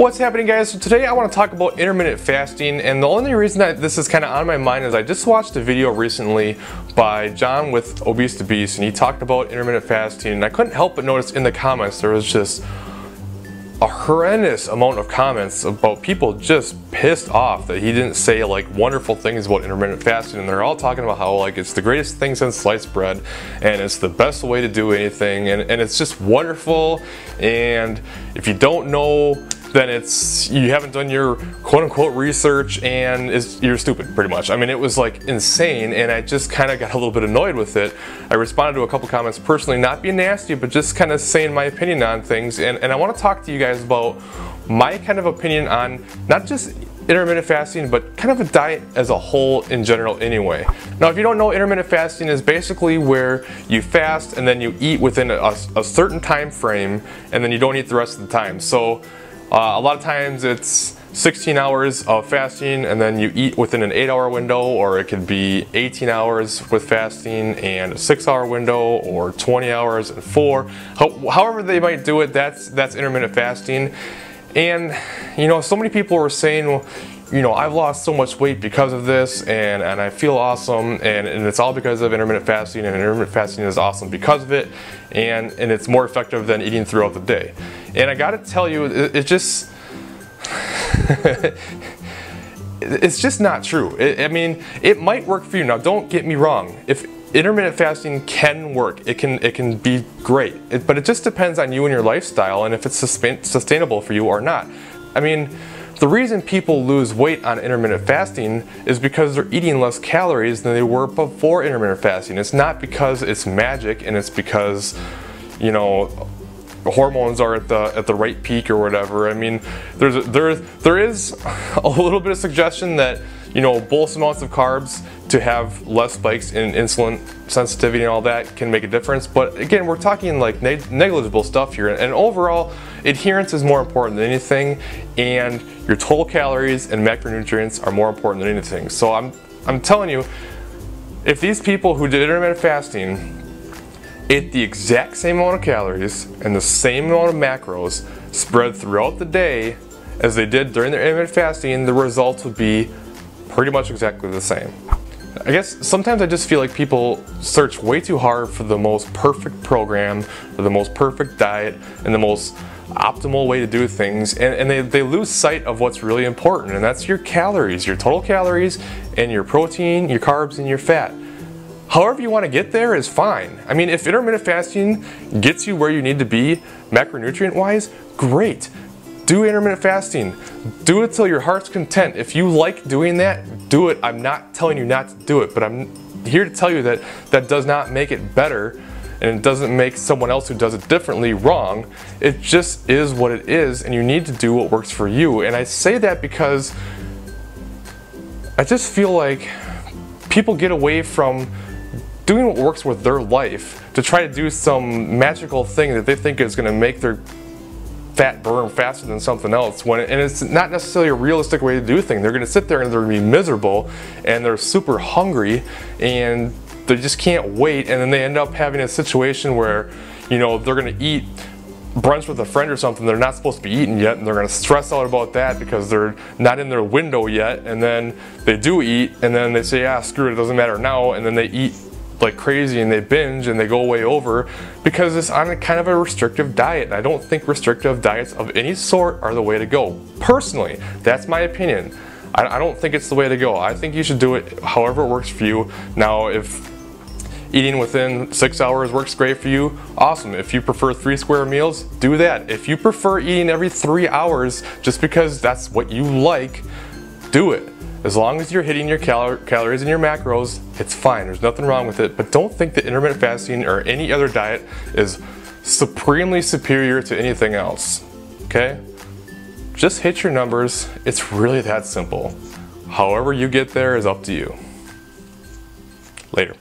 What's happening, guys? So today I want to talk about intermittent fasting, and the only reason that this is kind of on my mind is I just watched a video recently by John with Obese to Beast, and he talked about intermittent fasting, and I couldn't help but notice in the comments there was just a horrendous amount of comments about people just pissed off that he didn't say like wonderful things about intermittent fasting, and they're all talking about how like it's the greatest thing since sliced bread and it's the best way to do anything, and it's just wonderful, and if you don't know, then you haven't done your quote-unquote research and you're stupid, pretty much. I mean, it was like insane, and I just kind of got a little bit annoyed with it. I responded to a couple comments personally, not being nasty, but just kind of saying my opinion on things, and I want to talk to you guys about my kind of opinion on not just intermittent fasting, but kind of a diet as a whole in general anyway. Now, if you don't know, intermittent fasting is basically where you fast and then you eat within a certain time frame, and then you don't eat the rest of the time. So a lot of times it's 16 hours of fasting and then you eat within an 8-hour window, or it could be 18 hours with fasting and a 6-hour window, or 20 hours and 4. However they might do it, that's intermittent fasting. And you know, so many people were saying, well, you know, I've lost so much weight because of this, and I feel awesome, and it's all because of intermittent fasting, and intermittent fasting is awesome because of it, and it's more effective than eating throughout the day. And I gotta tell you, it just it's just not true. I mean, it might work for you. Now, don't get me wrong. If intermittent fasting can work, it can be great, but it just depends on you and your lifestyle, and if it's sustainable for you or not. I mean, the reason people lose weight on intermittent fasting is because they're eating less calories than they were before intermittent fasting. It's not because it's magic and it's because, you know, hormones are at the right peak or whatever. I mean, there is a little bit of suggestion that, you know, bolus amounts of carbs to have less spikes in insulin sensitivity and all that can make a difference, but again, we're talking like negligible stuff here, and overall adherence is more important than anything, and your total calories and macronutrients are more important than anything. So I'm telling you, if these people who did intermittent fasting ate the exact same amount of calories and the same amount of macros spread throughout the day as they did during their intermittent fasting, the results would be pretty much exactly the same. I guess sometimes I just feel like people search way too hard for the most perfect program, for the most perfect diet, and the most optimal way to do things, and they lose sight of what's really important, and that's your calories, your total calories, and your protein, your carbs, and your fat. However you want to get there is fine. I mean, if intermittent fasting gets you where you need to be macronutrient wise, great. Do intermittent fasting. Do it till your heart's content. If you like doing that, do it. I'm not telling you not to do it, but I'm here to tell you that that does not make it better, and it doesn't make someone else who does it differently wrong. It just is what it is, and you need to do what works for you. And I say that because I just feel like people get away from doing what works with their life to try to do some magical thing that they think is going to make their fat burn faster than something else, and it's not necessarily a realistic way to do things. They're going to sit there and they're going to be miserable, and they're super hungry, and they just can't wait, and then they end up having a situation where, you know, they're going to eat brunch with a friend or something they're not supposed to be eating yet, and they're going to stress out about that because they're not in their window yet, and then they do eat, and then they say, ah, screw it, it doesn't matter now, and then they eat like crazy and they binge and they go way over because it's on a kind of a restrictive diet. And I don't think restrictive diets of any sort are the way to go. Personally, that's my opinion. I don't think it's the way to go. I think you should do it however it works for you. Now, if eating within 6 hours works great for you, awesome. If you prefer 3 square meals, do that. If you prefer eating every 3 hours just because that's what you like, do it. As long as you're hitting your calories and your macros, it's fine. There's nothing wrong with it. But don't think that intermittent fasting or any other diet is supremely superior to anything else. Okay? Just hit your numbers. It's really that simple. However you get there is up to you. Later.